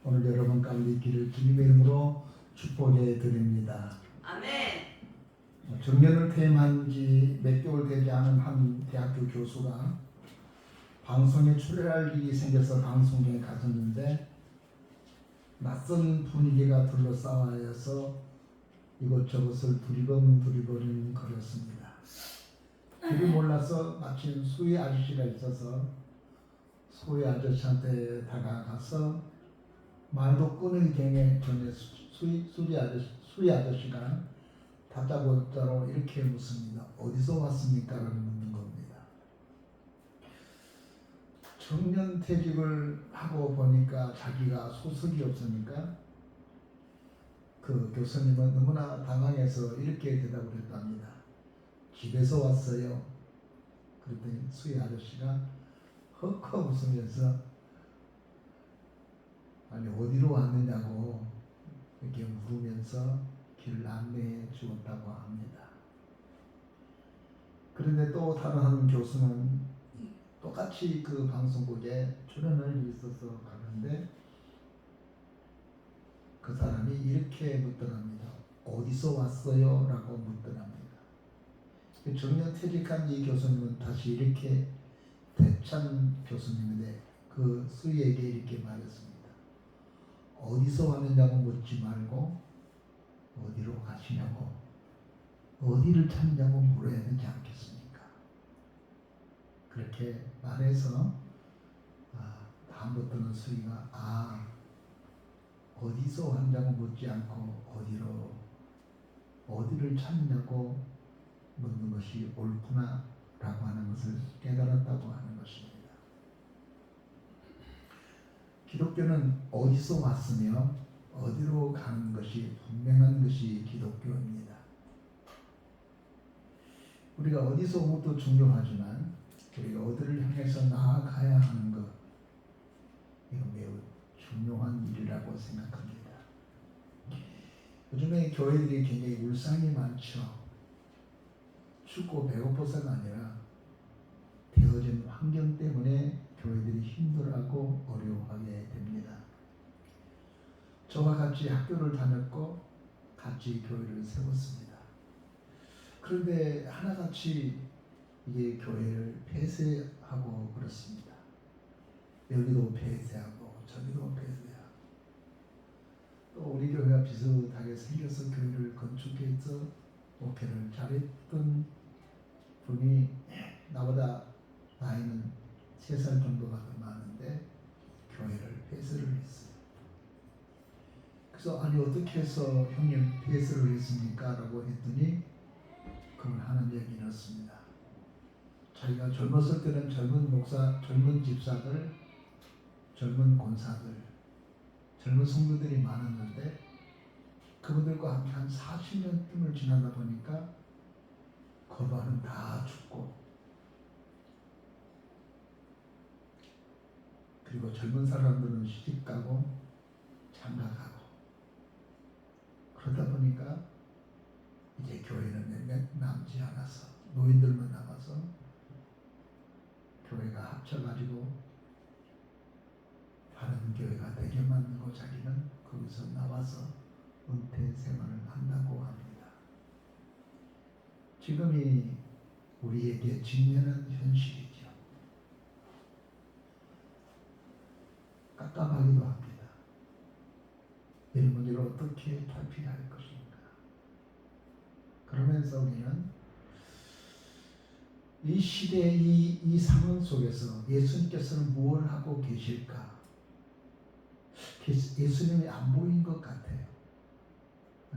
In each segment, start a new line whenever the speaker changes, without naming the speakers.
오늘 여러분 가운데 있기를 주님의 이름으로 축복해 드립니다.
아멘.
정년을 퇴임한 지 몇 개월 되지 않은 한 대학교 교수가 방송에 출연할 일이 생겨서 방송국에 갔었는데 낯선 분위기가 둘러싸여서 이곳저곳을 두리번두리번 거렸습니다. 길을 몰라서 마침 수희 아저씨가 있어서 수희 아저씨한테 다가가서 말도 끊을 경에 전에 수희 아저씨가 다짜고짜로 이렇게 묻습니다. 어디서 왔습니까? 라고 묻는 겁니다. 정년퇴직을 하고 보니까 자기가 소속이 없으니까 그 교수님은 너무나 당황해서 이렇게 대답을 했답니다. 집에서 왔어요. 그랬더니 수희 아저씨가 헉헉 웃으면서 아니 어디로 왔느냐고 이렇게 물으면서 길을 안내해 주었다고 합니다. 그런데 또 다른 한 교수는 똑같이 그 방송국에 출연할 일이 있어서 가는데 그 사람이 이렇게 묻더랍니다. 어디서 왔어요? 라고 묻더랍니다. 정년퇴직한 이 교수님은 다시 이렇게 대찬 교수님인데 그 수희에게 이렇게 말했습니다. 어디서 왔느냐고 묻지 말고 어디로 가시냐고 어디를 찾냐고 물어야 되지 않겠습니까? 그렇게 말해서 다음부터는 수희가 어디서 왔냐고 묻지 않고 어디를 찾냐고 묻는 것이 옳구나 라고 하는 것을 깨달았다고 하는 것입니다. 기독교는 어디서 왔으며 어디로 가는 것이 분명한 것이 기독교입니다. 우리가 어디서 온 것도 중요하지만 우리가 어디를 향해서 나아가야 하는 것 이건 매우 중요한 일이라고 생각합니다. 요즘에 교회들이 굉장히 울상이 많죠. 춥고 배고파서가 아니라 되어진 환경 때문에 교회들이 힘들어하고 어려워하게 됩니다. 저와 같이 학교를 다녔고 같이 교회를 세웠습니다. 그런데 하나같이 이게 교회를 폐쇄하고 그렇습니다. 여기도 폐쇄하고 저기도 폐쇄하고 또 우리 교회가 비슷하게 생겨서 교회를 건축해서 목회를 잘했던 분이 나보다 나이는 3살 정도가 더 많은데 교회를 폐쇄를 했어요. 그래서 아니 어떻게 해서 형님 폐쇄를 했습니까? 라고 했더니 그분 하는 얘기 이렇습니다. 자기가 젊었을 때는 젊은 목사, 젊은 집사들, 젊은 권사들, 젊은 성도들이 많았는데 그분들과 함께 한 40년쯤을 지나다 보니까 거반은 다 죽고 그리고 젊은 사람들은 시집가고 장가가고 그러다 보니까 이제 교회는 몇몇 남지 않아서 노인들만 남아서 교회가 합쳐가지고 다른 교회가 되게 만들고 자기는 거기서 나와서 은퇴 생활을 한다고 합니다. 지금이 우리에게 직면한 현실이죠. 깝깝하기도 합니다. 이런 문제를 어떻게 탈피할 것인가. 그러면서 우리는 이 시대의 이 상황 속에서 예수님께서는 무엇을 하고 계실까? 예수님이 안 보인 것 같아요.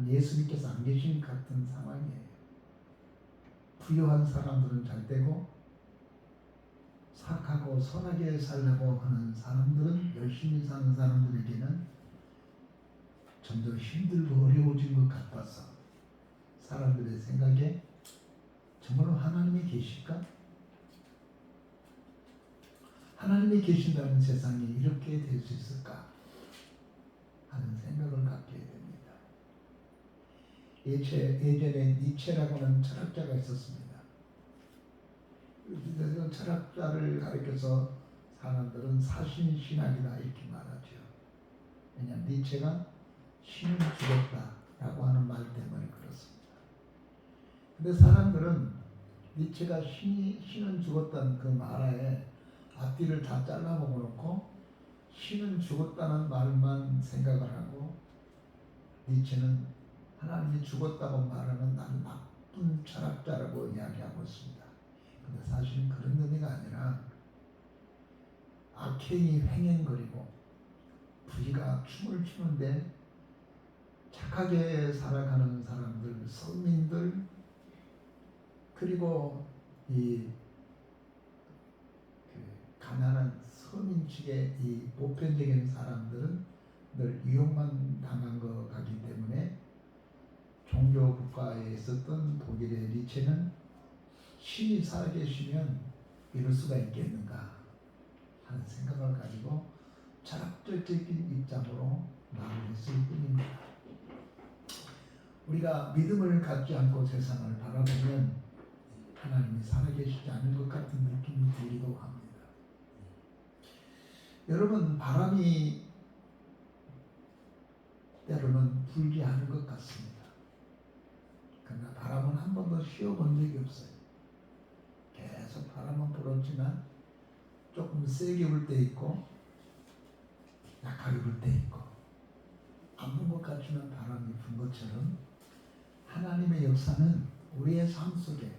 예수님께서 안 계신 같은 상황이에요. 부유한 사람들은 잘 되고 착하고 선하게 살려고 하는 사람들은 열심히 사는 사람들에게는 점점 힘들고 어려워진 것 같아서 사람들의 생각에 정말로 하나님이 계실까? 하나님이 계신다면 세상이 이렇게 될 수 있을까? 하는 생각을 갖게 됩니다. 예전에 니체라고 하는 철학자가 있었습니다. 철학자를 가리켜서 사람들은 사신신학이다 이렇게 말하죠. 왜냐하면 니체가 신은 죽었다라고 하는 말 때문에 그렇습니다. 근데 사람들은 니체가 신은 죽었다는 그 말에 앞뒤를 다 잘라먹어 놓고 신은 죽었다는 말만 생각을 하고 니체는 하나님이 죽었다고 말하는 나쁜 철학자라고 이야기하고 있습니다. 근데 사실은 그런 의미가 아니라 악행이 횡행거리고 부지가 춤을 추는데 착하게 살아가는 사람들, 서민들, 그리고 이 가난한 서민 측의 이 보편적인 사람들은 늘 이용만 당한 것 같기 때문에 종교 국가에 있었던 독일의 니체는 신이 살아계시면 이럴 수가 있겠는가 하는 생각을 가지고 철학적인 입장으로 말을 했을 뿐입니다. 우리가 믿음을 갖지 않고 세상을 바라보면 하나님이 살아계시지 않은 것 같은 느낌이 들기도 합니다. 여러분, 바람이 때로는 불지 않은 것 같습니다. 그러나 바람은 한 번도 쉬어본 적이 없어요. 계속 바람은 불었지만 조금 세게 불 때 있고 약하게 불 때 있고 안 분 것 같지만 바람이 분 것처럼 하나님의 역사는 우리의 삶 속에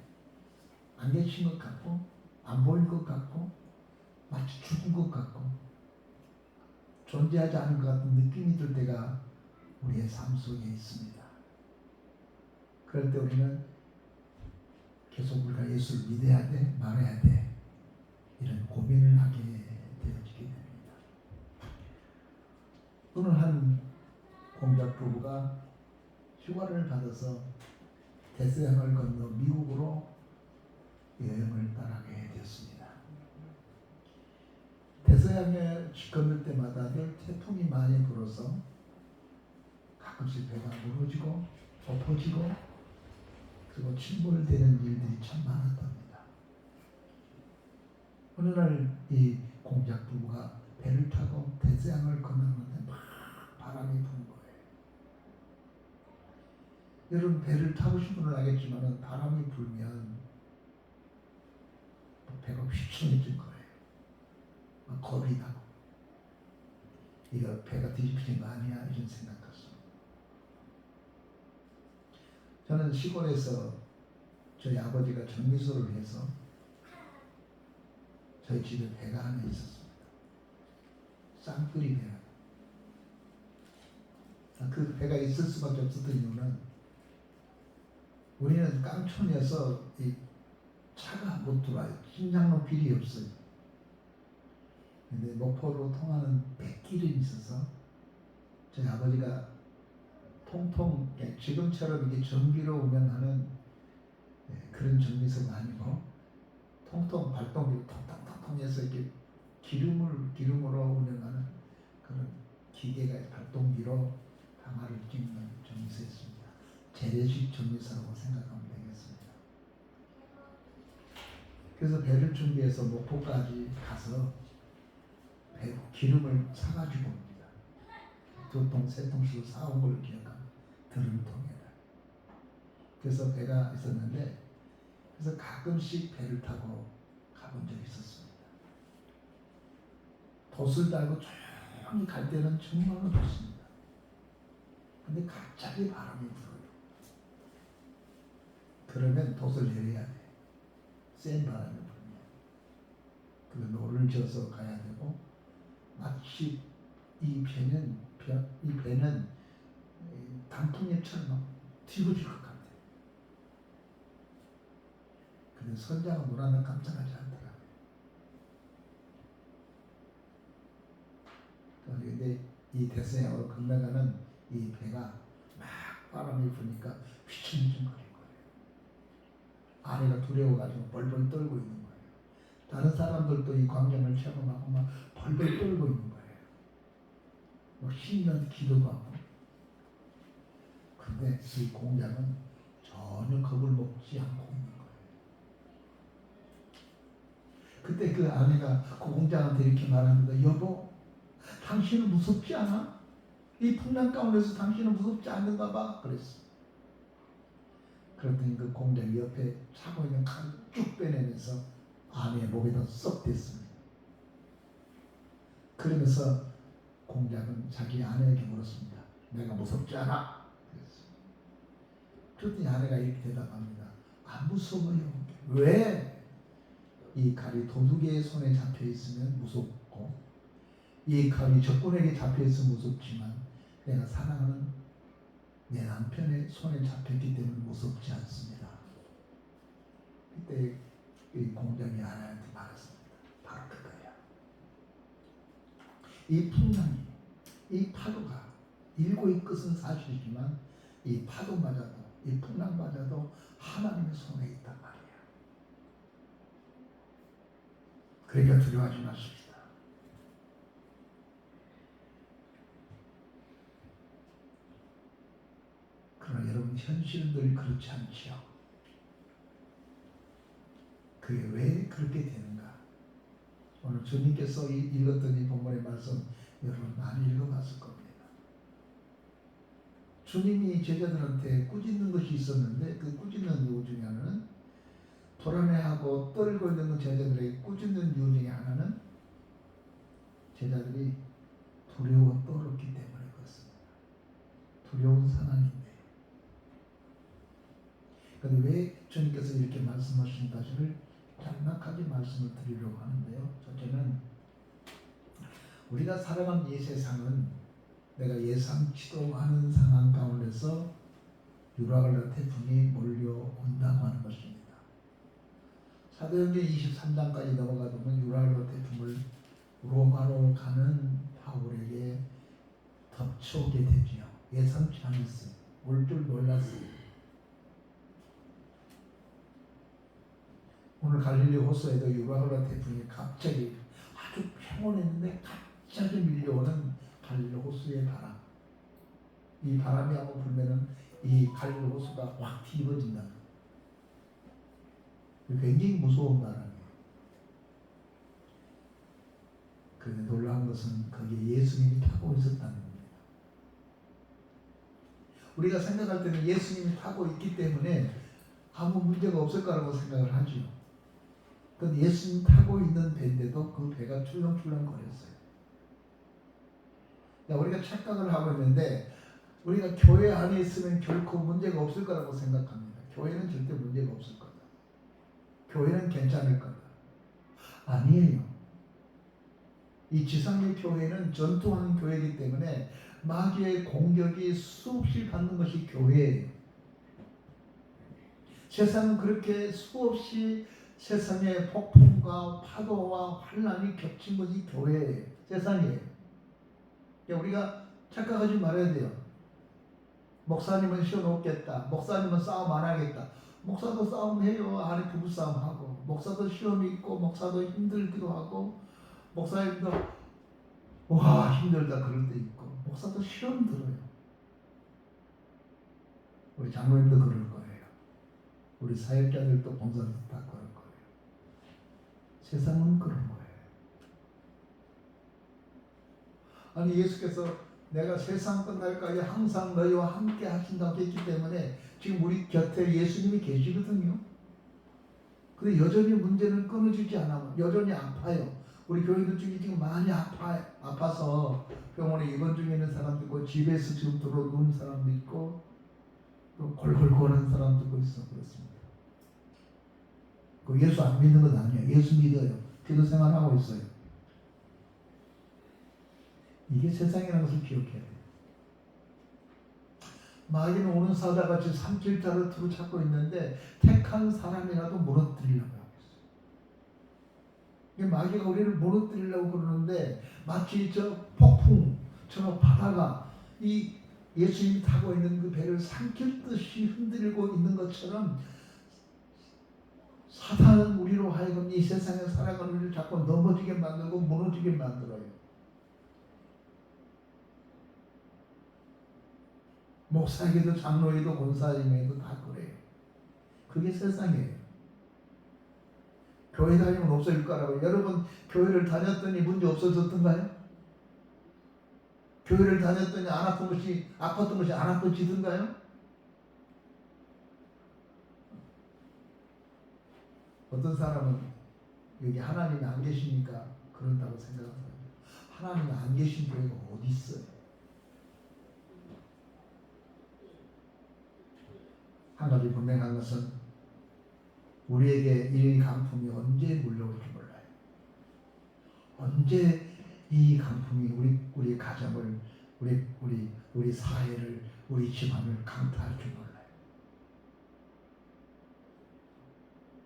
안 계신 것 같고 안 보일 것 같고 마치 죽은 것 같고 존재하지 않은 것 같은 느낌이 들 때가 우리의 삶 속에 있습니다. 그럴 때 우리는 계속 우리가 예수를 믿어야 돼 말아야 돼 이런 고민을 하게 되어지게 됩니다. 오늘 한 공작 부부가 휴가를 받아서 대서양을 건너 미국으로 여행을 떠나게 되었습니다. 대서양에 건널 때마다 늘 태풍이 많이 불어서 가끔씩 배가 무너지고 엎어지고 그리고 침몰되는 일들이 참 많았답니다. 어느 날 이 공작 부부가 배를 타고 대서양을 건너는데 막 바람이 부는 거예요. 여러분, 배를 타보신 분은 알겠지만 바람이 불면 배가 휘청해질 거예요. 막 겁이 나고 이거 배가 뒤집히는 거 아니야 이런 생각했어요. 저는 시골에서 저희 아버지가 정미소를 해서 저희 집에 배가 하나 있었습니다. 쌍끌이 배가. 그 배가 있을 수밖에 없었던 이유는 우리는 깡촌에서 이 차가 못 들어와요. 신장로 길이 없어요. 근데 목포로 통하는 백길이 있어서 저희 아버지가 통통 지금처럼 이게 전기로 운영하는 그런 정미소가 아니고 통통 발동기로 통통통통해서 이렇게 기름으로 운영하는 그런 기계가 발동기로 강화를 찍는 정미소였습니다. 재래식 정미소라고 생각하면 되겠습니다. 그래서 배를 준비해서 목포까지 가서 기름을 사가지고 옵니다. 2통, 3통씩 사온 걸 기억합니다. 드럼통에다. 그래서 배가 있었는데 그래서 가끔씩 배를 타고 가본 적이 있었습니다. 돛을 달고 조용히 갈 때는 정말로 좋습니다. 근데 갑자기 바람이 불어요. 그러면 돛을 내려야 돼. 센 바람이 불면. 그 노를 지어서 가야 되고 마치 이 배는 단풍잎처럼 막 뒤집어질 것 같아요. 근데 선장은 물 하나 깜짝하지 않더라고요. 그런데 이 대서양으로 건너가는 이 배가 막 바람이 부니까 휘청휘청거리는 거예요. 아내가 두려워가지고 벌벌 떨고 있는 거예요. 다른 사람들도 이 광경을 체험하고 막 벌벌 떨고 있는 거예요. 막 신나게 기도도 하고. 근데 이 공작은 전혀 겁을 먹지 않고 있는 거예요. 그때 그 아내가 그 공작한테 이렇게 말합니다. 여보, 당신은 무섭지 않아? 이 풍랑 가운데서 당신은 무섭지 않는가 봐. 그랬어. 그랬더니 그 공작 옆에 차고 있는 칼을 쭉 빼내면서 아내의 목에다 쏙 댔습니다. 그러면서 공작은 자기 아내에게 물었습니다. 내가 무섭지 않아? 그랬어요. 그랬더니 아내가 이렇게 대답합니다. 안 무서워요. 왜? 이 칼이 도둑의 손에 잡혀 있으면 무섭고 이 칼이 적군에게 잡혀 있으면 무섭지만 내가 사랑하는 내 남편의 손에 잡혔기 때문에 무섭지 않습니다. 그때 이 공작이 아내한테 말했습니다. 바로 그거예요. 이 풍랑이, 이 파도가 일고의 끝은 사실이지만 이 파도마저도, 이 풍랑마저도 하나님의 손에 있단 말이에요. 그러니까 두려워하지 마십시다. 그러나 여러분 현실은 늘 그렇지 않지요. 그게 왜 그렇게 되는가? 오늘 주님께서 읽었던 이 본문의 말씀 여러분 많이 읽어봤을 겁니다. 주님이 제자들한테 꾸짖는 것이 있었는데 그 꾸짖는 이유 중에 하나는 불안해하고 떨고 있는 그 제자들에게 꾸짖는 이유 중에 하나는 제자들이 두려워 떨었기 때문에 그렇습니다. 두려운 상황인데 그런데 왜 주님께서 이렇게 말씀하신다지를 간략하게 말씀을 드리려고 하는데요. 첫째는 우리가 살아가는 이 세상은 내가 예상치도 않은 상황 가운데서 유라갈라 태풍이 몰려온다고 하는 것입니다. 사도행전 23장까지 넘어가 보면 유라갈라 태풍을 로마로 가는 바울에게 덮쳐오게 되지요. 예상치 않았어요. 올 줄 몰랐어요. 오늘 갈릴리 호수에도 유라갈라 태풍이 갑자기 아주 평온했는데 갑자기 밀려오는 갈릴리 호수의 바람. 이 바람이 한번 불면은 이 갈릴리 호수가 확 뒤집어진다. 굉장히 무서운 바람이에요. 그런데 놀라운 것은 거기에 예수님이 타고 있었다는 겁니다. 우리가 생각할 때는 예수님이 타고 있기 때문에 아무 문제가 없을 거라고 생각을 하죠. 그런데 예수님 타고 있는 배인데도 그 배가 출렁출렁 거렸어요. 우리가 착각을 하고 있는데 우리가 교회 안에 있으면 결코 문제가 없을 거라고 생각합니다. 교회는 절대 문제가 없을 거다. 교회는 괜찮을 거다. 아니에요. 이 지상의 교회는 전투하는 교회이기 때문에 마귀의 공격이 수없이 받는 것이 교회예요. 세상은 그렇게 수없이 세상의 폭풍과 파도와 환난이 겹친 것이 교회예요. 세상이에요. 우리가 착각하지 말아야 돼요. 목사님은 시험 없겠다. 목사님은 싸움 안 하겠다. 목사도 싸움해요. 안에 부부싸움하고. 목사도 시험이 있고 목사도 힘들기도 하고 목사님도 와 힘들다 그럴 때 있고 목사도 시험 들어요. 우리 장로님도 그럴 거예요. 우리 사역자들도 봉사도 다 그럴 거예요. 세상은 그런 거예요. 아니 예수께서 내가 세상 끝날까지 항상 너희와 함께 하신다고 했기 때문에 지금 우리 곁에 예수님이 계시거든요. 근데 여전히 문제는 끊어지지 않아. 여전히 아파요. 우리 교인들 중에 지금 많이 아파서 병원에 입원 중에 있는 사람도 있고 집에서 지금 들어오는 사람도 있고 또 골골골한 사람도 있어. 그렇습니다. 그 예수 안 믿는 건 아니에요. 예수 믿어요. 기도 생활하고 있어요. 이게 세상이라는 것을 기억해야 돼요. 마귀는 오는 사자같이 삼킬자를 두루 찾고 있는데 택한 사람이라도 무너뜨리려고 하고 있어요. 마귀가 우리를 무너뜨리려고 그러는데 마치 저 폭풍, 저 바다가 이 예수님이 타고 있는 그 배를 삼킬듯이 흔들고 있는 것처럼 사탄은 우리로 하여금 이 세상에 살아가는 우리를 자꾸 넘어지게 만들고 무너지게 만들어요. 목사에게도 장로에게도 권사님에게도 다 그래요. 그게 세상이에요. 교회 다니면 없어질 거라고. 여러분 교회를 다녔더니 문제 없어졌던가요? 교회를 다녔더니 안 아팠던 것이 안 아파지던가요? 어떤 사람은 여기 하나님이 안 계시니까 그런다고 생각합니다. 하나님이 안 계신 교회가 어디 있어요? 한 가지 분명한 것은 우리에게 이 강풍이 언제 몰려올지 몰라요. 언제 이 강풍이 우리 가정을, 우리 사회를, 우리 집안을 강타할 줄 몰라요.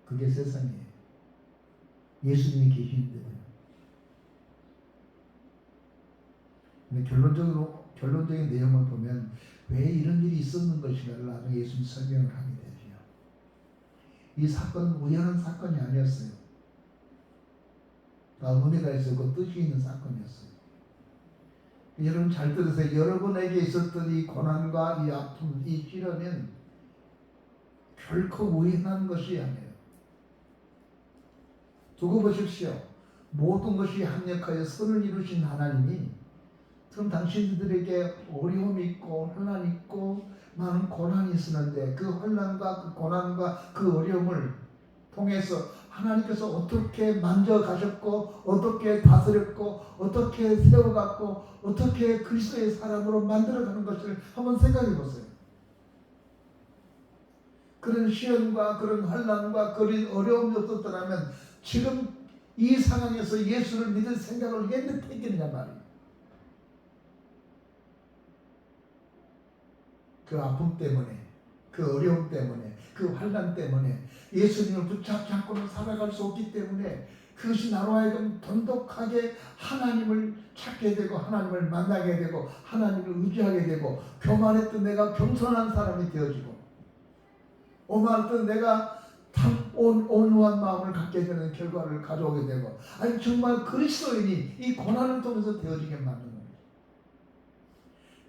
그게 세상이에요. 예수님이 계시는데도. 근데 결론적인 내용을 보면 왜 이런 일이 있었는 것인가를 나중에 예수님 설명을 하게 되죠. 이 사건은 우연한 사건이 아니었어요. 다 의미가 있었고 뜻이 있는 사건이었어요. 여러분 잘 들으세요. 여러분에게 있었던 이 고난과 이 아픔, 이 시련은 결코 우연한 것이 아니에요. 두고 보십시오. 모든 것이 합력하여 선을 이루신 하나님이 그럼 당신들에게 어려움이 있고 혼란이 있고 많은 고난이 있었는데 그 혼란과 그 고난과 그 어려움을 통해서 하나님께서 어떻게 만져가셨고 어떻게 다스렸고 어떻게 세워갔고 어떻게 그리스도의 사람으로 만들어가는 것을 한번 생각해 보세요. 그런 시련과 그런 혼란과 그런 어려움이 없었더라면 지금 이 상황에서 예수를 믿을 생각을 했겠느냐 말이에요. 그 아픔 때문에, 그 어려움 때문에, 그 환난 때문에 예수님을 붙잡고는 살아갈 수 없기 때문에 그것이 나로 하여금 돈독하게 하나님을 찾게 되고 하나님을 만나게 되고 하나님을 의지하게 되고 교만했던 내가 겸손한 사람이 되어지고 오만했던 내가 온유한 마음을 갖게 되는 결과를 가져오게 되고 아니 정말 그리스도인이 이 고난을 통해서 되어지게 만드는 거예요.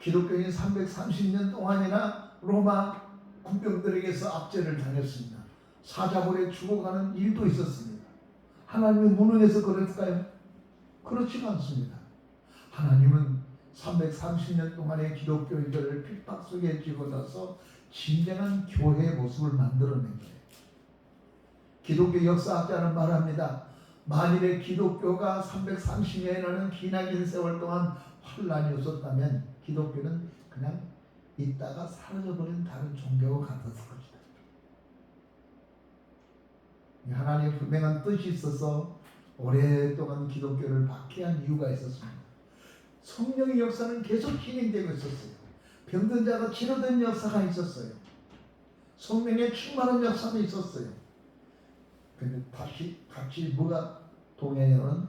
기독교인 330년 동안이나 로마 군병들에게서 압제를 당했습니다. 사자벌에 죽어가는 일도 있었습니다. 하나님이 무능해서 그랬을까요? 그렇지가 않습니다. 하나님은 330년 동안의 기독교인들을 핍박 속에 집어넣어서 진정한 교회의 모습을 만들어낸 거예요. 기독교 역사학자는 말합니다. 만일에 기독교가 330년이라는 기나긴 세월 동안 혼란이 없었다면 기독교는 그냥 있다가 사라져버린 다른 종교가 같았을 것이다. 하나님의 분명한 뜻이 있어서 오랫동안 기독교를 박해한 이유가 있었습니다. 성령의 역사는 계속 진행되고 있었어요. 병든 자가 치료된 역사가 있었어요. 성령의 충만한 역사도 있었어요. 근데 같이 뭐가 동행하는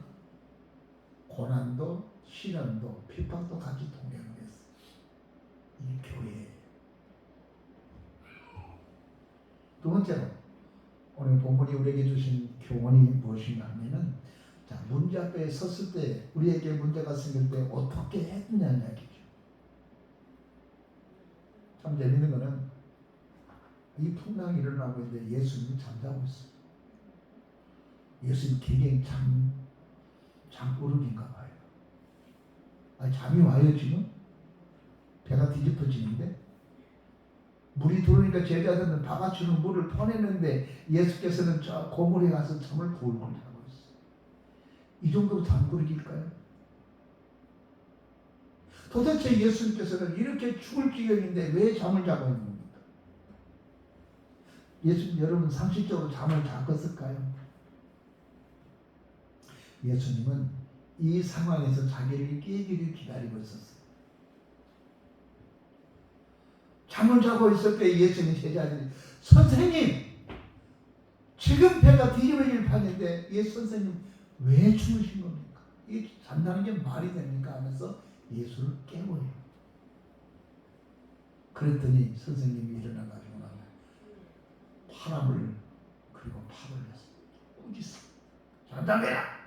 고난도 시련도 핍박도 같이 동행을 했어요. 이 교회예요. 두 번째로 오늘 본문이 우리에게 주신 교훈이 무엇인가 하면은 자, 문제 앞에 섰을 때 우리에게 문제가 생길 때 어떻게 했느냐는 얘기죠. 참 재밌는 거는 이 풍랑이 일어나고 있는데 예수님이 잠자고 있어요. 예수님 굉장히 잠꾸러기인가 봐요. 아니 잠이 와요 지금? 배가 뒤집어지는데? 물이 들어오니까 제자들은 바가지로 물을 퍼내는데 예수께서는 저 고물에 가서 잠을 골골 자고 있어요. 이 정도로 잠꾸러기일까요? 도대체 예수님께서는 이렇게 죽을 지경인데 왜 잠을 자고 있는 겁니까? 예수님 여러분 상식적으로 잠을 잤을까요? 예수님은 이 상황에서 자기를 깨기를 기다리고 있었어요. 잠을 자고 있을 때 예수님 제자들이 선생님 지금 배가 뒤집어질 판인데 선생님 왜 주무신 겁니까? 이 잔다는 게 말이 됩니까? 하면서 예수를 깨워요. 그랬더니 선생님이 일어나가지고 나면 바람을 그리고 팔을 했어요. 꾸짖어. 잔다매라.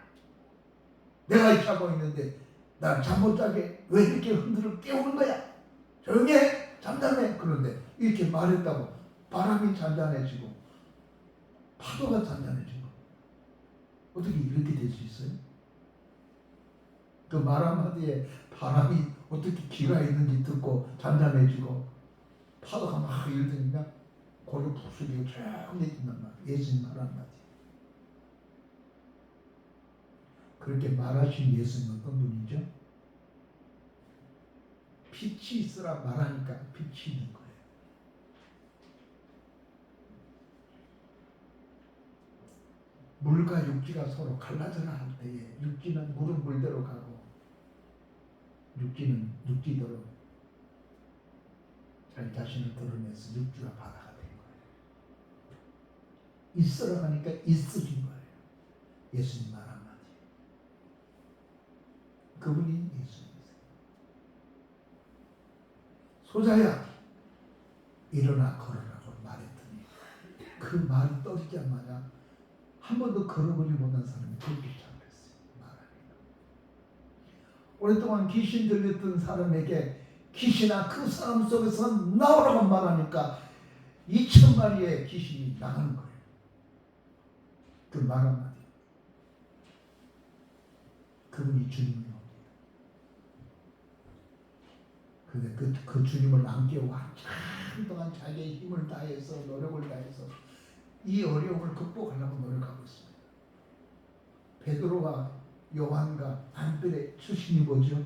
내가 자고 있는데 난 잠 못 자게 왜 이렇게 흔들어 깨우는 거야? 조용히 해. 잠잠해. 그런데 이렇게 말했다고 바람이 잔잔해지고 파도가 잔잔해지고 어떻게 이렇게 될 수 있어요? 그 말 한마디에 바람이 어떻게 기가 있는지 듣고 잠잠해지고 파도가 막 일으키니까 고개 푹 숙이고 조용히 있단 말이에요. 예수님 말 한마디. 그렇게 말하신 예수님 어떤 분이죠? 빛이 있으라 말하니까 빛이 있는 거예요. 물과 육지가 서로 갈라져라 할 때에 육지는 물은 물대로 가고 육지는 육지대로 자기 자신을 드러내서 육지가 바다가 된 거예요. 있으라 하니까 있으신 거예요. 예수님 말 한마디. 그분이 예수님이세요. 소자야 일어나 걸으라고 말했더니 그 말이 떨어지자마자 한 번도 걸어보지 못한 사람이 그렇게 잡혔어요. 말하니까. 오랫동안 귀신 들렸던 사람에게 귀신아 그 사람 속에서 나오라고 말하니까 2,000마리의 귀신이 나가는 거예요. 그 말 한마디. 그분이 주님이요. 근데 그 주님을 안겨고 한참 동안 자기의 힘을 다해서 노력을 다해서 이 어려움을 극복하려고 노력하고 있습니다. 베드로와 요한과 안드레 출신이 뭐죠?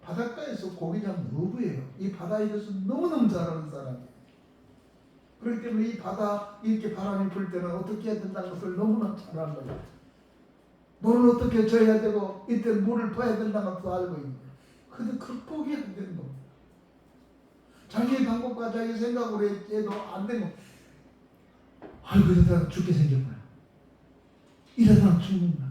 바닷가에서 고기 잡는 어부예요. 이 바다에 대해서 너무너무 잘 아는 사람이에요. 그렇기 때문에 이 바다 이렇게 바람이 불 때는 어떻게 해야 된다는 것을 너무나 잘 알아요. 너는 어떻게 져야 되고 이때 물을 퍼야 된다는 것도 알고 있는 거예요. 근데 극복이 안 되는 겁니다. 자기의 방법과 자기 생각으로 해도 안 되면 아이고 이러다가 죽게 생겼구나. 이러다가 죽는다.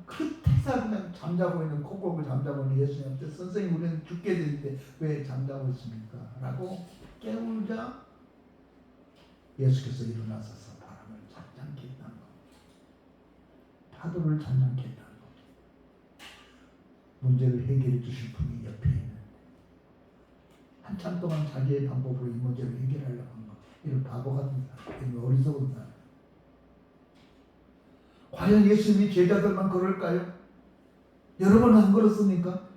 그 태사 그냥 잠자고 있는 콧골을 잠자고 있는 예수님한테 선생님 우리는 죽게 될 때 왜 잠자고 있습니까? 라고 깨우자 예수께서 일어나셔서 바람을 잠잠케 했다는 겁니다. 파도를 잠잠케 했다는 겁니다. 문제를 해결해 주실 분이 옆에 있는데 한참 동안 자기의 방법으로 이 문제를 해결하려고 한 거. 이런 바보 같은 사람, 이런 어리석은 사람. 과연 예수님이 제자들만 그럴까요? 여러분 안 그렇습니까?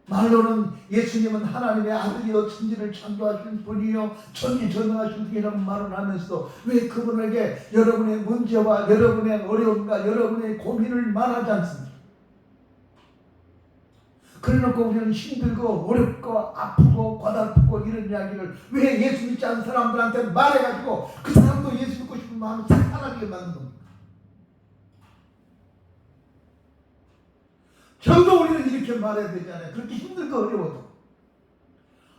말로는 예수님은 하나님의 아들이요 천지를 창조하신 분이요 천지 전능하신 분이라는 말을 하면서도 왜 그분에게 여러분의 문제와 여러분의 어려움과 여러분의 고민을 말하지 않습니까? 그래놓고 우리는 힘들고 어렵고 아프고 고달프고 이런 이야기를 왜 예수 믿지 않는 사람들한테 말해가지고 그 사람도 예수 믿고 싶은 마음을 살아나게 만든 겁니다. 저도 우리는 이렇게 말해야 되잖아요. 그렇게 힘들고 어려워도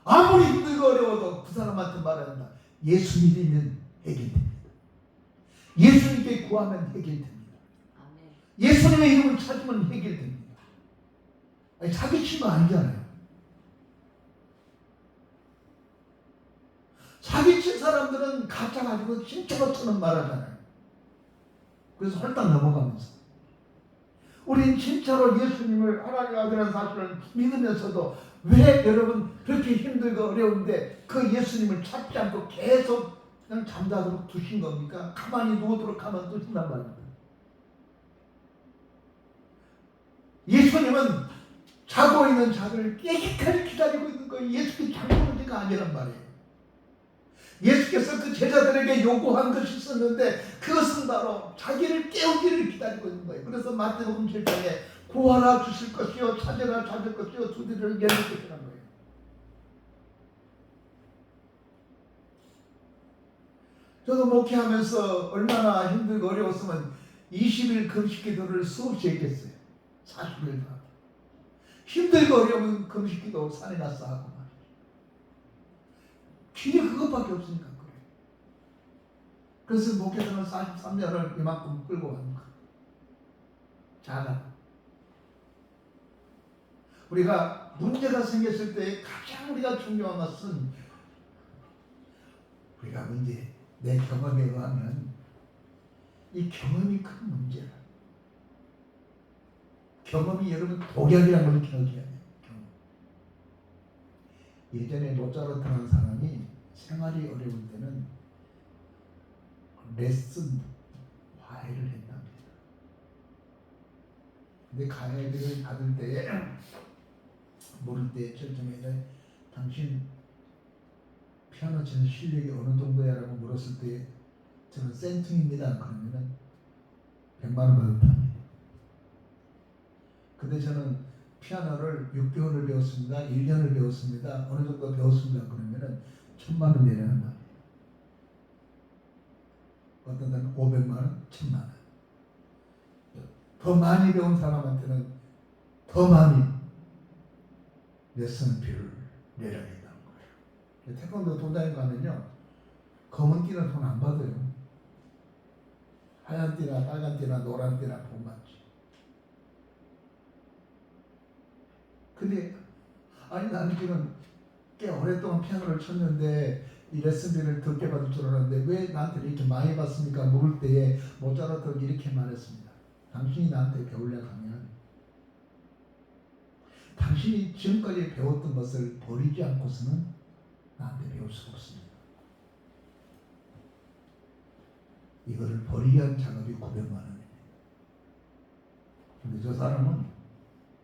아무리 힘들고 어려워도 그 사람한테 말해야 한다. 예수 믿으면 해결됩니다. 예수님께 구하면 해결됩니다. 예수님의 이름을 찾으면 해결됩니다. 아니, 사기치면 아니잖아요. 사기친 사람들은 가짜 가지고 진짜로처럼 말하잖아요. 그래서 홀딱 넘어가면서 우린 진짜로 예수님을 하나님의 아들이라는 사실을 믿으면서도 왜 여러분 그렇게 힘들고 어려운데 그 예수님을 찾지 않고 계속 그냥 잠자도록 두신 겁니까? 가만히 누우도록 하면 두신단 말입니다. 예수님은 자고 있는 자들을 깨끗하게 기다리고 있는 거예요. 예수님이 잠드는 데가 아니란 말이에요. 예수께서 그 제자들에게 요구한 것이 있었는데 그것은 바로 자기를 깨우기를 기다리고 있는 거예요. 그래서 마태복음 7장에 구하라 주실 것이요 찾으라 찾을 것이요 두드리라 열릴 것이라는 거예요. 저도 목회하면서 얼마나 힘들고 어려웠으면 20일 금식 기도를 수없이 했겠어요. 40일 다. 힘들고 어려우면 금식 기도 산에 가서 하고 말이에요. 길이 그것밖에 없으니까 그래요. 그래서 목회생활 43년을 이만큼 끌고 가는 거예요. 자가. 우리가 문제가 생겼을 때 가장 우리가 중요한 것은 우리가 문제, 내 경험에 의하면 이 경험이 큰 문제라. 경험이 여러분 독약이라는 걸 기억해야 돼요. 경험. 예전에 모차르트라는 사람이 생활이 어려울 때는 레슨 과외를 했답니다. 근데 과외를 받을 때에 물을 때 절정에 당신 피아노 치는 실력이 어느 정도야라고 물었을 때 저는 센팅입니다. 그러면은 100만 원 받았답니다. 근데 저는 피아노를 6개월을 배웠습니다. 1년을 배웠습니다. 어느 정도 배웠습니다. 그러면은 1000만 원 내려간다. 어떤 데는 500만 원, 1000만 원. 더 많이 배운 사람한테는 더 많이 레슨비를 내려야 된다는 거예요. 태권도 도장에 가면요, 검은 띠는 돈 안 받아요. 하얀 띠나 빨간 띠나 노란 띠나 돈 받지. 근데 아니 나는 지금 꽤 오랫동안 피아노를 쳤는데 이 레슨비를 적게 받을 줄 알았는데 왜 나한테 이렇게 많이 받습니까? 물을 때에 모차르트가 이렇게 말했습니다. 당신이 나한테 배우려 하면 당신이 지금까지 배웠던 것을 버리지 않고서는 나한테 배울 수가 없습니다. 이거를 버리기 위한 작업이 900만 원이에요. 근데 저 사람은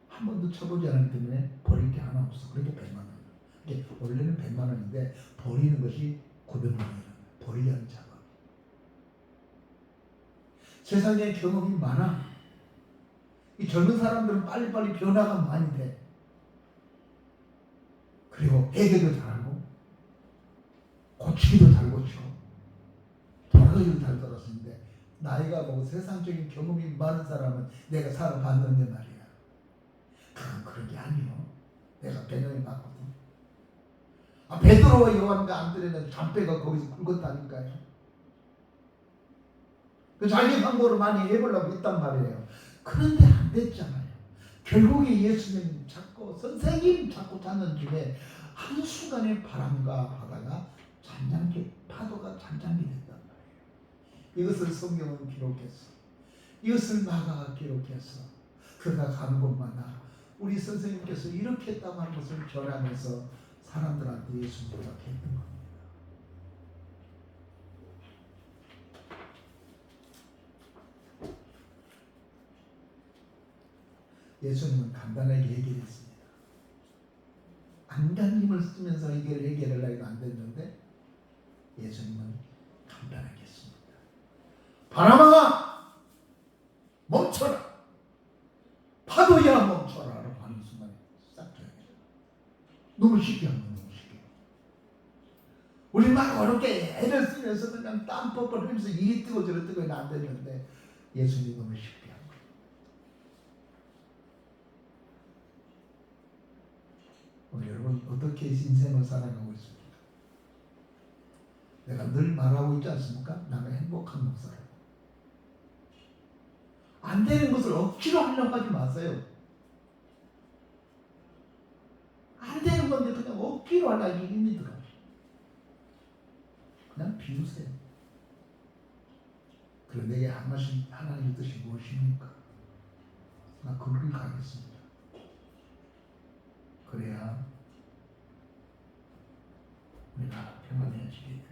한 번도 쳐보지 않았기 때문에 버릴 게 하나 없어. 그러니까 100만 원. 이게 원래는 100만 원인데 버리는 것이 900만 원이라는 버리기 위한 작업. 세상에 경험이 많아. 이 젊은 사람들은 빨리빨리 변화가 많이 돼. 그리고 해결도 잘하고 고치기도 잘 고치고 돌아가기도 잘 돌았는데 나이가 먹고 세상적인 경험이 많은 사람은 내가 살아봤는데 말이야. 그건 그런 게 아니요. 내가 배경을 봤거든. 베드로와 요한과 안드레는 담배가 거기서 굵었다니까요. 그 자기 방법으로 많이 해보려고 했단 말이에요. 그런데 안 됐잖아요. 결국에 예수님 찾고 선생님 찾고 찾는 중에 한순간에 바람과 바다가 파도가 잔잔히 됐단 말이에요. 이것을 성경은 기록했어. 이것을 마가가 기록했어. 그가 가는 곳마다 우리 선생님께서 이렇게 했다고 하는 것을 전하면서 사람들한테 예수님을 했던 겁니다. 예수님은 간단하게 해결했습니다. 안간힘을 쓰면서 해결하려고 해도 안 됐는데 예수님은 간단하게 했습니다. 바람아 멈춰라. 파도야 멈춰라 라고 하는 순간에 싹 져요. 너무 쉽게 하는 거예요. 너무 쉽게. 우리 막 어렵게 애를 쓰면서 그냥 땀 뻘뻘 흘리면서 이리 뜨고 저리 뜨고 안 되는데 예수님이 너무 쉽게 한 거예요. 오늘 여러분 어떻게 인생을 살아가고 있습니까? 내가 늘 말하고 있지 않습니까? 나는 행복한 목사라고. 안 되는 것을 억지로 하려고 하지 마세요. 안 되는 건데 그냥 억지로 하려고 힘이 들어. 그냥 비우세요. 그럼 내게 하나님의 뜻이 무엇입니까? 나 그걸 가겠습니다. 그래야 우리가 평안해지게 됩니다.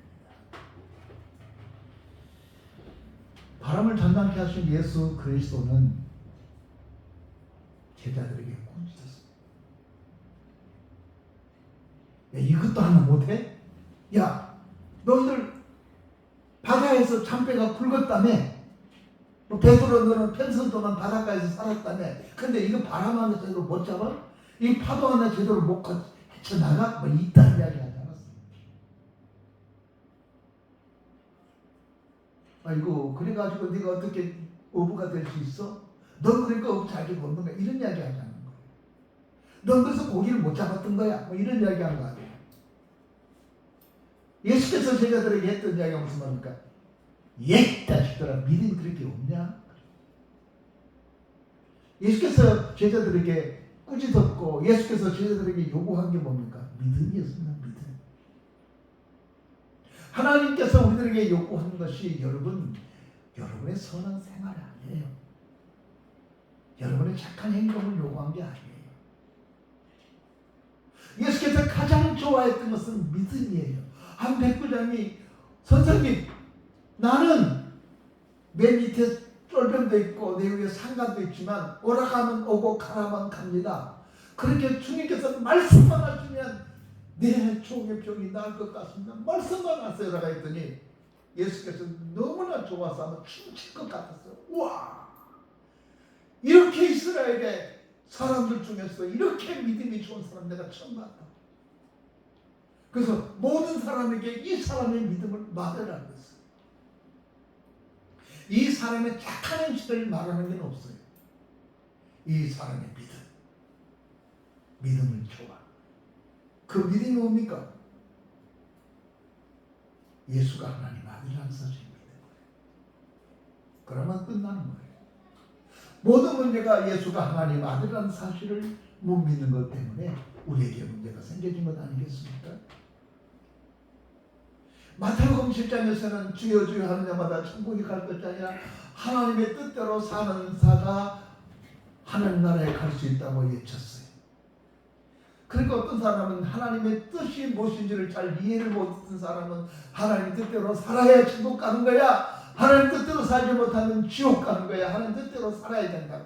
바람을 잔잔케 하신 예수 그리스도는 제자들에게 꾸짖었습니다. 야, 이것도 하나 못해? 야, 너희들 바다에서 잔배가 굵었다며? 베드로 너는 평생 동안 바닷가에서 살았다며? 근데 이거 바람 하나 제대로 못 잡아? 이 파도 하나 제대로 못 헤쳐나가? 뭐 이딴 이야기 하지 않았어. 아이고 그래가지고 네가 어떻게 어부가 될 수 있어? 넌 그러니까 어부 잘 잡고 없는 거야. 이런 이야기 하지 않는 거야. 넌 그래서 고기를 못 잡았던 거야. 뭐 이런 이야기 하는 거 아니야. 예수께서 제자들에게 했던 이야기가 무슨 말입니까? 옛 자식들아 믿음이 그렇게 없냐? 예수께서 제자들에게 꾸짖었고 예수께서 제자들에게 요구한 게 뭡니까? 믿음이었습니다. 믿음. 하나님께서 우리들에게 요구하는 것이 여러분의 선한 생활이 아니에요. 여러분의 착한 행동을 요구한 게 아니에요. 예수께서 가장 좋아했던 것은 믿음이에요. 한 백부장이 선생님 나는 내 밑에 쫄병도 있고 내 위에 상관도 있지만 오라가면 오고 가라면 갑니다. 그렇게 주님께서 말씀만 하시면 내 종의 병이 나을 것 같습니다. 말씀만 하세요라고 했더니 예수께서 너무나 좋아서 아마 춤출 것 같았어요. 우와! 이렇게 이스라엘의 사람들 중에서 이렇게 믿음이 좋은 사람 내가 처음 봤다. 그래서 모든 사람에게 이 사람의 믿음을 말하라는 거예요. 이 사람의 착한 행실을 말하는 게 없어요. 이 사람의 믿음을 좋아. 그 믿음이 뭡니까? 예수가 하나님 아들이라는 사실을 믿는 거예요. 그러면 끝나는 거예요. 모든 문제가 예수가 하나님 아들이라는 사실을 못 믿는 것 때문에 우리에게 문제가 생겨진 것 아니겠습니까? 마태복음 7장에서는 주여 주여 하는 자마다 천국에 갈 것이 아니라 하나님의 뜻대로 사는 자가 하나님 나라에 갈 수 있다고 외쳤어요. 그러니까 어떤 사람은 하나님의 뜻이 무엇인지를 잘 이해를 못한 사람은 하나님 뜻대로 살아야 천국 가는 거야, 하나님 뜻대로 살지 못하면 지옥 가는 거야, 하나님 뜻대로 살아야 된다고.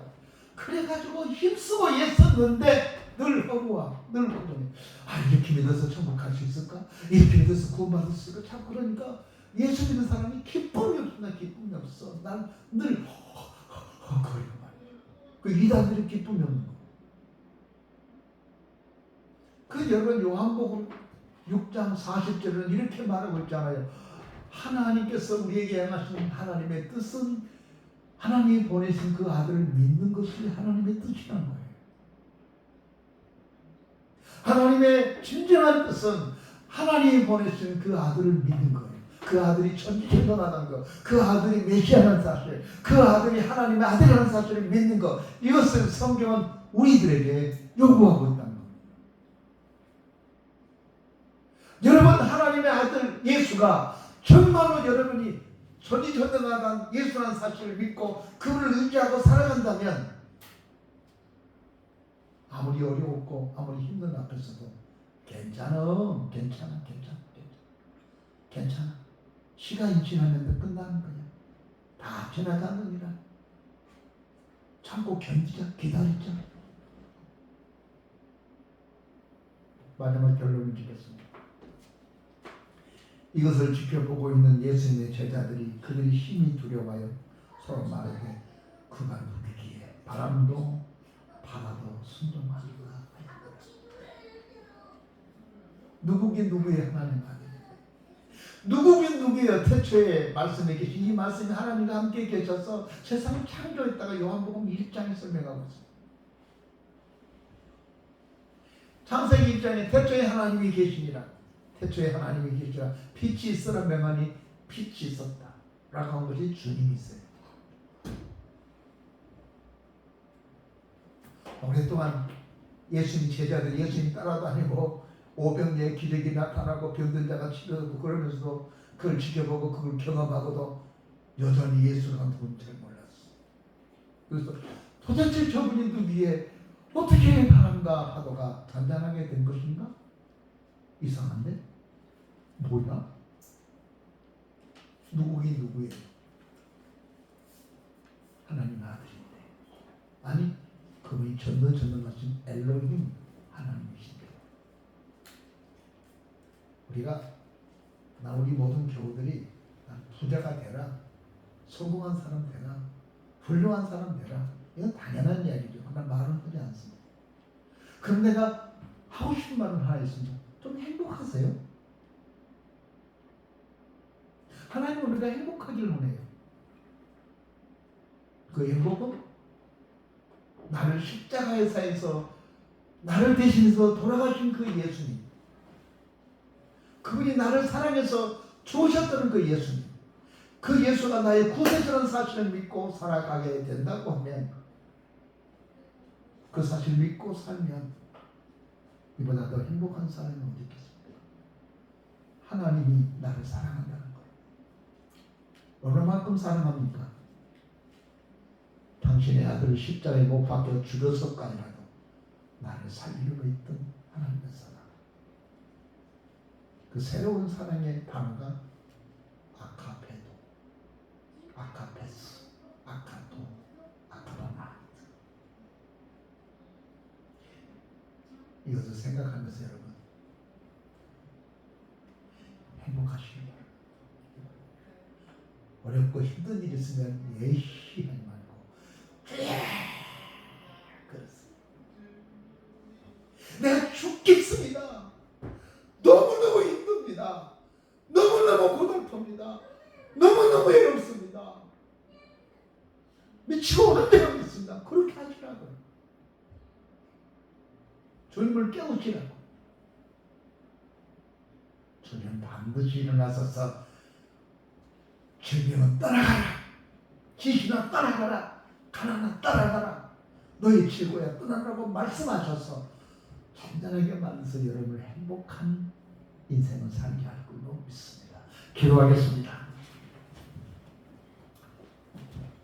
그래가지고 힘쓰고 애썼는데 늘 허무와 늘 고통해. 이렇게 믿어서 천국 갈 수 있을까? 이렇게 믿어서 구원받을 수 있을까? 참 그러니까 예수 믿는 사람이 기쁨이 없으나 기쁨이 없어. 난 늘 거려 말이야. 그 이단들이 기쁨이 없는 거. 그 여러분 요한복음 6장 40절은 이렇게 말하고 있잖아요. 하나님께서 우리에게 행하신 하나님의 뜻은 하나님이 보내신 그 아들을 믿는 것이 하나님의 뜻이라는 거예요. 하나님의 진정한 뜻은 하나님이 보내신 그 아들을 믿는 거예요. 그 아들이 천지천명하다는 것, 그 아들이 메시아라는 사실, 그 아들이 하나님의 아들이라는 사실을 믿는 것, 이것을 성경은 우리들에게 요구하고 있다는 겁니다. 여러분 하나님의 아들 예수가 정말로 여러분이 천지천명하던 예수라는 사실을 믿고 그를 의지하고 살아간다면 아무리 어려웠고 아무리 힘든 앞에서도 괜찮아. 시간이 지나면 끝나는 거야. 다 지나가느니라. 참고 견디자, 기다리자. 마지막 결론을 짓겠습니다. 이것을 지켜보고 있는 예수님의 제자들이 그들이 힘이 두려워하여 서로 말하되 그가 누구기에 바람도 바다도 순종하리라. 누구긴 누구의 하나님 아들. 누구긴 누구예요. 태초에 말씀에 계신 이 말씀이 하나님과 함께 계셔서 세상을 창조했다가 요한복음 1장에 설명하고 있습니다. 창세기 1장에 태초에 하나님이 계시니라. 태초에 하나님이 계시라. 빛이 있으라 명하니 빛이 있었다 라고 한 것이 주님이세요. 오랫동안 예수님 제자들이 예수님 따라다니고 오병이의 기적이 나타나고 병든 자가 치료되고 그러면서도 그걸 지켜보고 그걸 경험하고도 여전히 예수가 누군지 잘 몰랐어. 그래서 도대체 저분이 누구에 어떻게 바람과 파도가 잔잔하게 된 것인가? 이상한데? 뭐야? 누구긴 누구예요? 하나님 아들인데. 아니 그분이 전능하신 엘로힘 하나님이신데. 우리 모든 교우들이 부자가 되라, 성공한 사람 되라, 훌륭한 사람 되라, 이건 당연한 이야기죠. 그러나 말은 하지 않습니다. 그럼 내가 하고 싶은 말은 하나 있습니다. 좀 행복하세요? 하나님은 우리가 행복하기를 원해요. 그 행복은 나를 십자가에서 나를 대신해서 돌아가신 그 예수님, 그분이 나를 사랑해서 주오셨다는 그 예수님, 그 예수가 나의 구세주라는 사실을 믿고 살아가게 된다고 하면, 그 사실을 믿고 살면 이보다 더 행복한 사람이 어디 있겠습니까? 하나님이 나를 사랑한다는 거예요. 얼마만큼 사랑합니까? 당신의 아들을 십자가에 못 박혀 죽여서까지라도 나를 살리려고 했던 하나님의 사랑. 그 새로운 사랑의 단어가 아카페도, 아카페스, 아카토, 아카바나. 생각하면서 여러분 행복하시기 바랍니다. 어렵고 힘든 일 있으면 예시 하지 말고 그렇습니다. 내가 죽겠습니다. 너무너무 힘듭니다. 너무너무 고달픕니다. 너무너무 외롭습니다. 미치고 환장하고 있습니다. 그렇게 하시라고요. 주님을 깨우치라고. 주님 반드시 일어나서서 질병은 떠나가라, 지시나 떠나가라, 가난은 떠나가라, 너희 최고야 떠나라고 말씀하셔서 잔잔하게 만들어서 여러분을 행복한 인생을 살게 할 걸로 믿습니다. 기도하겠습니다.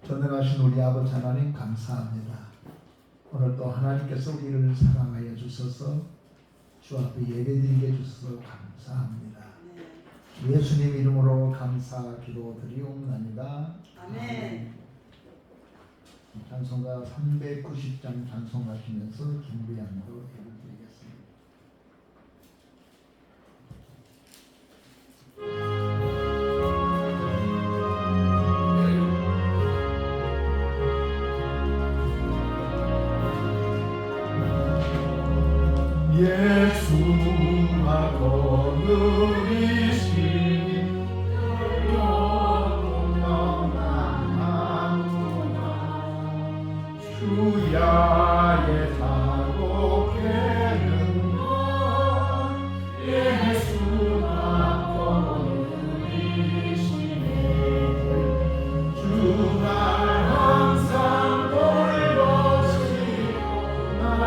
전능하신 우리 아버지 하나님 감사합니다. 오늘 또 하나님께서 우리를 사랑하여 주셔서 주 앞에 예배드리게 주셔서 감사합니다. 예수님 이름으로 감사 기도드리옵나이다.
아멘.
찬송가 390장 찬송하시면서 준비함으로 예배드리겠습니다.
예수가 거느리시니 영원하구나 주야의 사고 깨는 것 예수가 거느리시니 주날 항상 돌보시고 날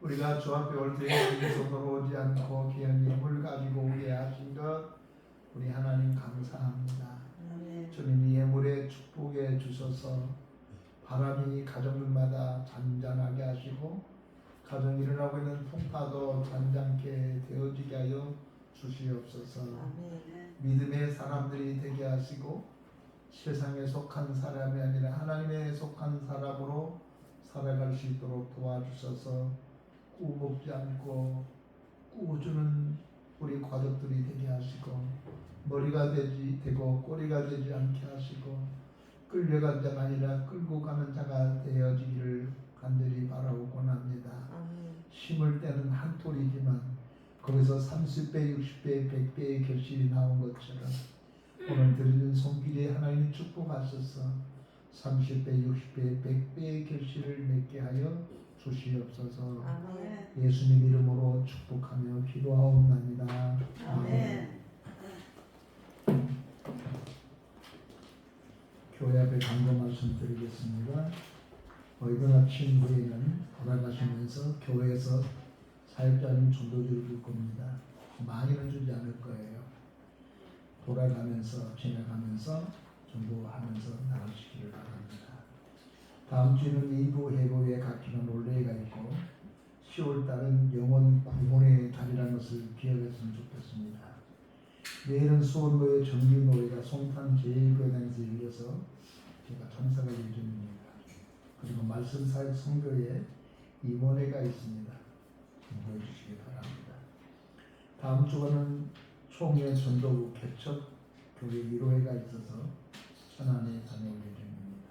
우리가 주 앞에 올 때에 빈손으로 오지 않고 귀한 예물을 가지고 오게 하신 것 우리 하나님 감사합니다. 주님이 예물에 축복해 주셔서 바람이 가정들마다 잔잔하게 하시고 가정이 일어나고 있는 풍파도 잔잔케 되어지게 하여 주시옵소서. 믿음의 사람들이 되게 하시고 세상에 속한 사람이 아니라 하나님에 속한 사람으로 살아갈 수 있도록 도와주셔서 꾸먹지 않고 꾸어주는 우리 가족들이 되게 하시고 머리가 되고 꼬리가 되지 않게 하시고 끌려간 자가 아니라 끌고 가는 자가 되어지기를 간절히 바라고 원합니다. 심을 때는 한 톨이지만 거기서 30배, 60배, 100배의 결실이 나온 것처럼 오늘 드리는 손길에 하나님이 축복하셔서 30배, 60배, 100배의 결실을 맺게 하여 주시옵소서.
아멘.
예수님 이름으로 축복하며 기도하옵나이다.
아멘.
교회 앞에 간구 말씀 드리겠습니다. 이번 아침 후에는 돌아가시면서 교회에서 사역자님 전도지를 줄 겁니다. 많이는 주지 않을 거예요. 돌아가면서 지나가면서 전도하면서 나가시기를 바랍니다. 다음 주는 2부 해부에 각기는 올레가 있고 10월달은 영원 구원의 달이라는 것을 기억했으면 좋겠습니다. 내일은 수원로의 정기노래가 송탄 제1교단에서 열려서 제가 참석할 예정입니다. 그리고 말씀사역 성교에 임원회가 있습니다. 공부해 주시기 바랍니다. 다음 주간은 총회 전도부 개척 교회 1호회가 있어서 천안에 다녀올 예정입니다.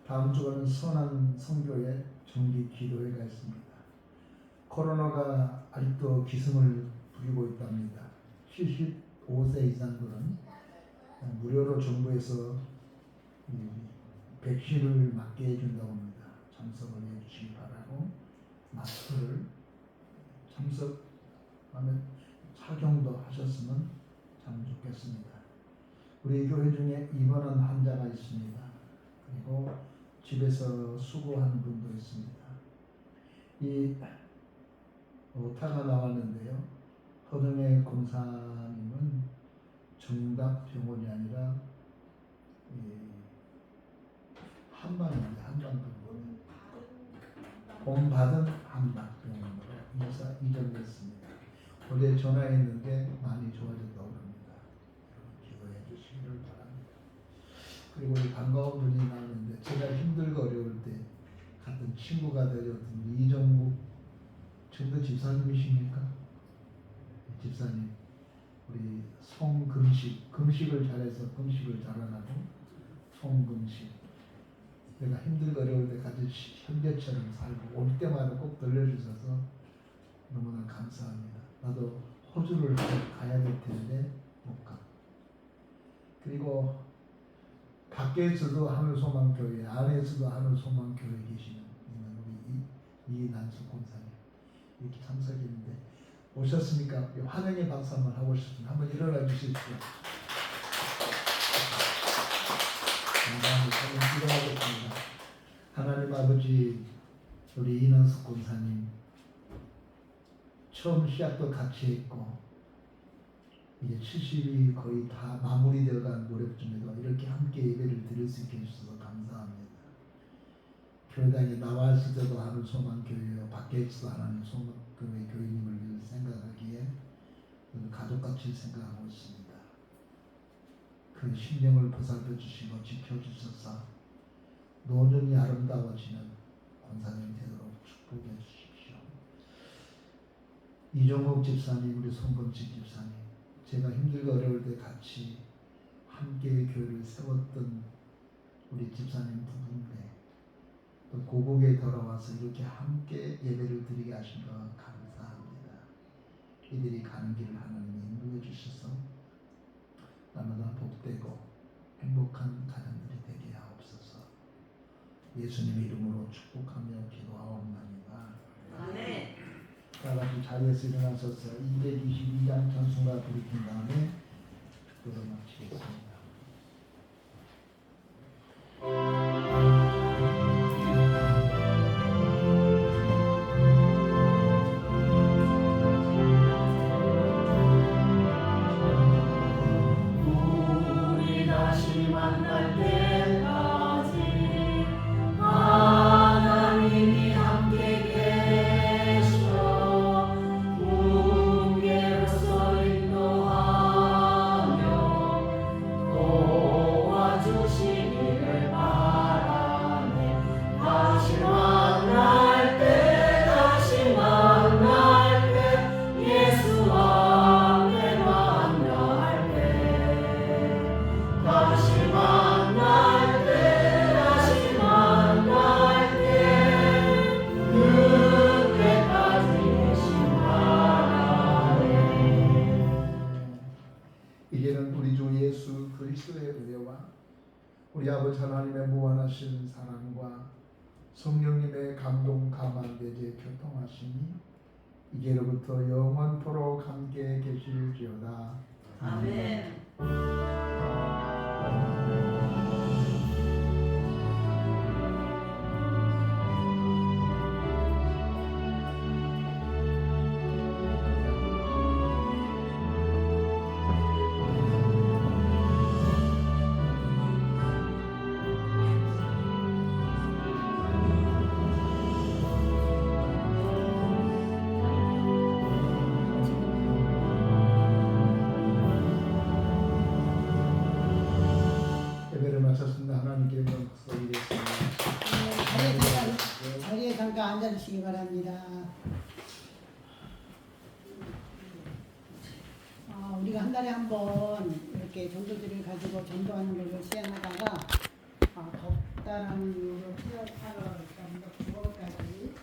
다음 주간은 선한 성교회 정기 기도회가 있습니다. 코로나가 아직도 기승을 부리고 있답니다. 75세 이상들은 무료로 정부에서 백신을 맞게 해준다고 합니다. 참석을 해주시기 바라고 마스크를 참석하면 착용도 하셨으면 참 좋겠습니다. 우리 교회 중에 입원한 환자가 있습니다. 그리고 집에서 수고하는 분도 있습니다. 이 오타가 나왔는데요. 허정혜 권사님은 정답병원이 아니라 한방입니다. 한방병원. 본받은 한방병원으로 이전됐습니다. 어제 전화했는데 많이 좋아졌다고 합니다. 기도해 주시기를 바랍니다. 그리고 우리 반가운 분이 나왔는데 제가 힘들고 어려울 때 같은 친구가 되었던 이정국 전도 집사님이십니까? 집사님, 우리 금식을 잘해서 금식을 잘하라고 송금식. 내가 힘들고 어려울 때 같이 형제처럼 살고 올 때마다 꼭 들려주셔서 너무나 감사합니다. 나도 호주를 가야 될 텐데 못 가. 그리고 밖에서도 하늘소망교회, 안에서도 하늘소망교회 계시는 우리 이난수 권사님 이렇게 참석했는데 오셨습니까? 환영의 박수 한번 하고 싶습니다. 한번 일어나 주십시오. 감사합니다. 기도하겠습니다. 하나님 아버지, 우리 이난수 권사님 처음 시작도 같이 했고 이제 70이 거의 다 마무리되어간 무렵쯤에도 이렇게 함께 예배를 드릴 수 있게 해주셔서 감사합니다. 교회당에 나와 있을 때도 하는 소망교회요, 밖에 있어도 하는 소망교회 교인님을 생각하기에 가족같이 생각하고 있습니다. 그 심령을 보살펴 주시고 지켜주셔서 노년이 아름다워지는 권사님이 되도록 축복해 주십시오. 이종욱 집사님, 우리 송건식 집사님, 제가 힘들고 어려울 때 같이 함께 교회를 세웠던 우리 집사님 부부인데 또 고국에 돌아와서 이렇게 함께 예배를 드리게 하신 것 감사합니다. 이들이 가는 길을 하나님이 인도해 주셔서 날마다 복되고 행복한 가정들이 되게 하옵소서. 예수님 이름으로 축복하며 기도하옵나이다.
아멘.
다 같이 자리에서 일어나셔서 222장 전승과 부르킨 다음에 축도를 마치겠습니다.
우리 다시 만날 때까지 하나님이 함께 계셔 훈계로서 인도하며
아버지 하나님의 무한하신 사랑과 성령님의 감동 감화 내재 교통하심이 이제로부터 영원토록 함께 계실지어다.
아멘.
예배를 마쳤습니다. 하나님께 박수 드리겠습니다.
자리에 잠깐 앉아주시기 바랍니다. 우리가 한 달에 한 번 이렇게 전도들을 가지고 전도하는 걸로 시행하다가 덥다라는 이유로 7월 8월 9월까지